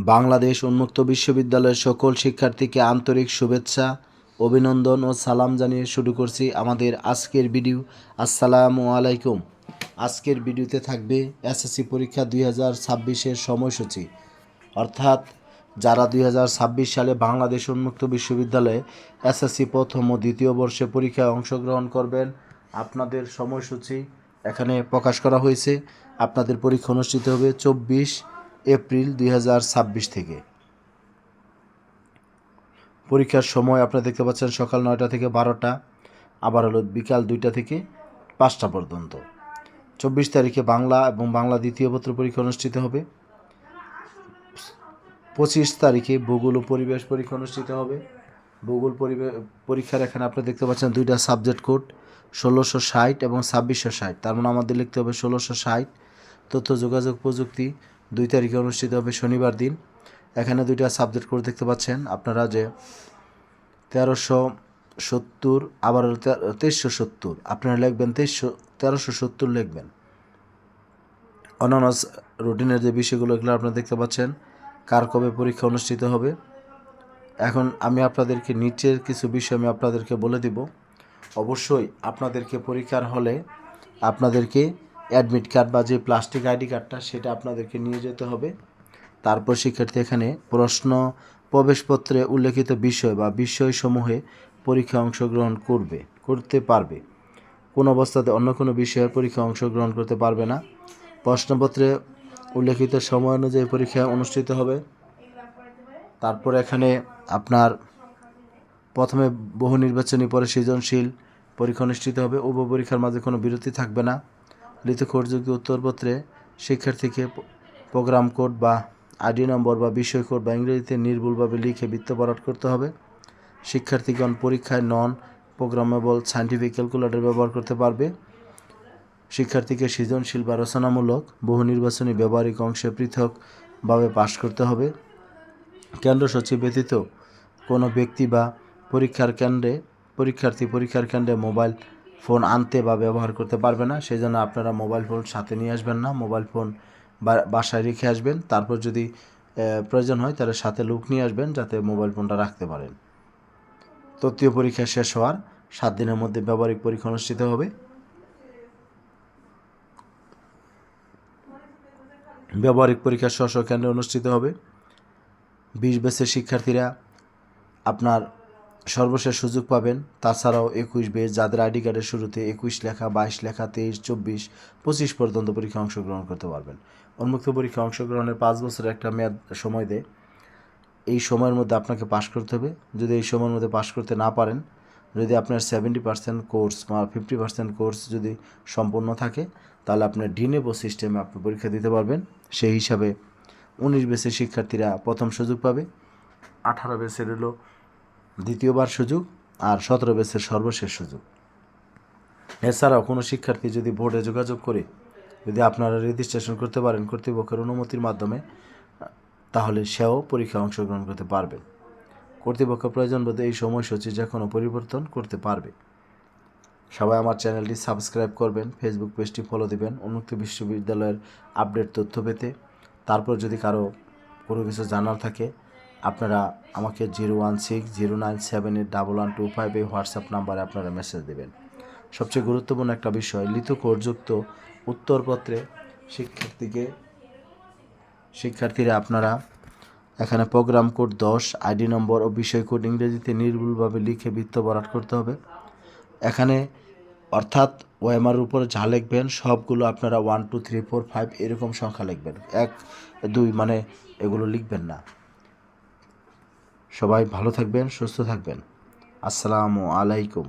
বাংলাদেশ উন্মুক্ত বিশ্ববিদ্যালয়ের সকল শিক্ষার্থীকে আন্তরিক শুভেচ্ছা, অভিনন্দন ও সালাম জানিয়ে শুরু করছি আমাদের আজকের ভিডিও। আসসালামু আলাইকুম। আজকের ভিডিওতে থাকবে এসএসসি পরীক্ষা 2026-এর সময়সূচি, অর্থাৎ যারা 2026 সালে বাংলাদেশ উন্মুক্ত বিশ্ববিদ্যালয়ে এসএসসি প্রথম ও দ্বিতীয় বর্ষে পরীক্ষায় অংশগ্রহণ করবেন, আপনাদের সময়সূচি এখানে প্রকাশ করা হয়েছে। আপনাদের পরীক্ষা অনুষ্ঠিত হবে 24 এপ্রিল 2026 থেকে। পরীক্ষার সময় আপনারা দেখতে পাচ্ছেন সকাল 9টা থেকে 12টা, আবার হলো বিকাল 2টা থেকে 5টা পর্যন্ত। 24 তারিখে বাংলা এবং বাংলা দ্বিতীয় পত্র পরীক্ষা অনুষ্ঠিত হবে। 25 তারিখে ভূগোল ও পরিবেশ পরীক্ষা অনুষ্ঠিত হবে। ভূগোল পরীক্ষার এখানে আপনারা দেখতে পাচ্ছেন দুইটা সাবজেক্ট কোড 1660 এবং 2660। তার মানে আমাদের লিখতে হবে 1660। তথ্য যোগাযোগ প্রযুক্তি 2 তারিখে অনুষ্ঠিত হবে শনিবার দিন। এখানে দুইটা সাবজেক্ট কোড দেখতে পাচ্ছেন আপনারা, যে 1370 আবার 2370। আপনারা লিখবেন 1370 লিখবেন। অন্যান্য রুটিনের যে বিষয়গুলো এগুলো আপনারা দেখতে পাচ্ছেন, কার কবে পরীক্ষা অনুষ্ঠিত হবে। এখন আমি আপনাদেরকে নিচের কিছু বিষয় আমি আপনাদেরকে বলে দিব। অবশ্যই আপনাদেরকে পরীক্ষার হলে আপনাদেরকে অ্যাডমিট কার্ড বা যে প্লাস্টিক আইডি কার্ডটা সেটা আপনাদেরকে নিয়ে যেতে হবে। তারপর শিক্ষার্থী এখানে প্রশ্ন প্রবেশপত্রে উল্লেখিত বিষয় বা বিষয়সমূহে পরীক্ষা অংশগ্রহণ করতে পারবে। কোন অবস্থাতে অন্য কোনো বিষয়ের পরীক্ষা অংশগ্রহণ করতে পারবে না। প্রশ্নপত্রে উল্লেখিত সময় অনুযায়ী পরীক্ষা অনুষ্ঠিত হবে। তারপর এখানে আপনার প্রথমে বহু নির্বাচনী, পরে সৃজনশীল পরীক্ষা অনুষ্ঠিত হবে। উভয় পরীক্ষার মাঝে কোনো বিরতি থাকবে না। লিখিত উত্তরপত্রে শিক্ষার্থীকে প্রোগ্রাম কোড বা আইডি নম্বর বা বিষয় কোড বা ইংরেজিতে নির্ভুলভাবে লিখে বৃত্ত ভরাট করতে হবে। শিক্ষার্থীগণ পরীক্ষায় নন প্রোগ্রামেবল সায়েন্টিফিক ক্যালকুলেটর ব্যবহার করতে পারবে। শিক্ষার্থীকে সৃজনশীল বা রচনামূলক বহু নির্বাচনী ব্যবহারিক অংশে পৃথকভাবে পাশ করতে হবে। কেন্দ্র সচিব ব্যতীত কোনো ব্যক্তি বা পরীক্ষার কেন্দ্রে মোবাইল ফোন আনতে বা ব্যবহার করতে পারবে না। সেই জন্য আপনারা মোবাইল ফোন সাথে নিয়ে আসবেন না, মোবাইল ফোন বাসায় রেখে আসবেন। তারপর যদি প্রয়োজন হয় তাহলে সাথে লোক নিয়ে আসবেন যাতে মোবাইল ফোনটা রাখতে পারেন। তৃতীয় পরীক্ষা শেষ হওয়ার 7 দিনের মধ্যে ব্যবহারিক পরীক্ষা অনুষ্ঠিত হবে। ব্যবহারিক পরীক্ষা স্ব কেন্দ্রে অনুষ্ঠিত হবে। 20 ব্যাচের শিক্ষার্থীরা আপনার সর্বশেষ সুযোগ পাবেন। তাছাড়াও 21 ব্যাচ যাদের আইডি কার্ডের শুরুতে 21 লেখা, 22 লেখা, 23, 24, 25 পর্যন্ত পরীক্ষা অংশগ্রহণ করতে পারবেন। উন্মুক্ত পরীক্ষা অংশগ্রহণের 5 বছরের একটা মেয়াদ সময় দেয়। এই সময়ের মধ্যে আপনাকে পাশ করতে হবে। যদি এই সময়ের মধ্যে পাশ করতে না পারেন, যদি আপনার 70% কোর্স বা 50% কোর্স যদি সম্পূর্ণ থাকে, তাহলে আপনার ডিনেবো সিস্টেমে আপনি পরীক্ষা দিতে পারবেন। সেই হিসাবে 19 ব্যাচের শিক্ষার্থীরা প্রথম সুযোগ পাবে, 18 ব্যাচের হলো দ্বিতীয়বার সুযোগ, আর 17 ব্যাচের সর্বশেষ সুযোগ। এছাড়াও কোনো শিক্ষার্থী যদি বোর্ডে যোগাযোগ করে যদি আপনারা রেজিস্ট্রেশন করতে পারেন কর্তৃপক্ষের অনুমতির মাধ্যমে, তাহলে সেও পরীক্ষায় অংশগ্রহণ করতে পারবেন। কর্তৃপক্ষ প্রয়োজন বোধে এই সময়সূচি যে কোনো পরিবর্তন করতে পারবে। সবাই আমার চ্যানেলটি সাবস্ক্রাইব করবেন, ফেসবুক পেজটি ফলো দিবেন উন্মুক্ত বিশ্ববিদ্যালয়ের আপডেট তথ্য পেতে। তারপর যদি কারো কোনো কিছু জানার থাকে, আপনারা আমাকে 01609781125 এই হোয়াটসঅ্যাপ নাম্বারে আপনারা মেসেজ দেবেন। সবচেয়ে গুরুত্বপূর্ণ একটা বিষয়, লিখিতযুক্ত উত্তরপত্রে শিক্ষার্থীরা আপনারা এখানে প্রোগ্রাম কোড 10, আইডি নম্বর ও বিষয় কোড ইংরেজিতে নির্ভুলভাবে লিখে বৃত্ত ভরাট করতে হবে। এখানে অর্থাৎ ওএমআর উপরে যা লিখবেন সবগুলো আপনারা 1 2 3 4 5 এরকম সংখ্যা লিখবেন, 1 2 মানে এগুলো লিখবেন না। সবাই ভালো থাকবেন, সুস্থ থাকবেন। আসসালামু আলাইকুম।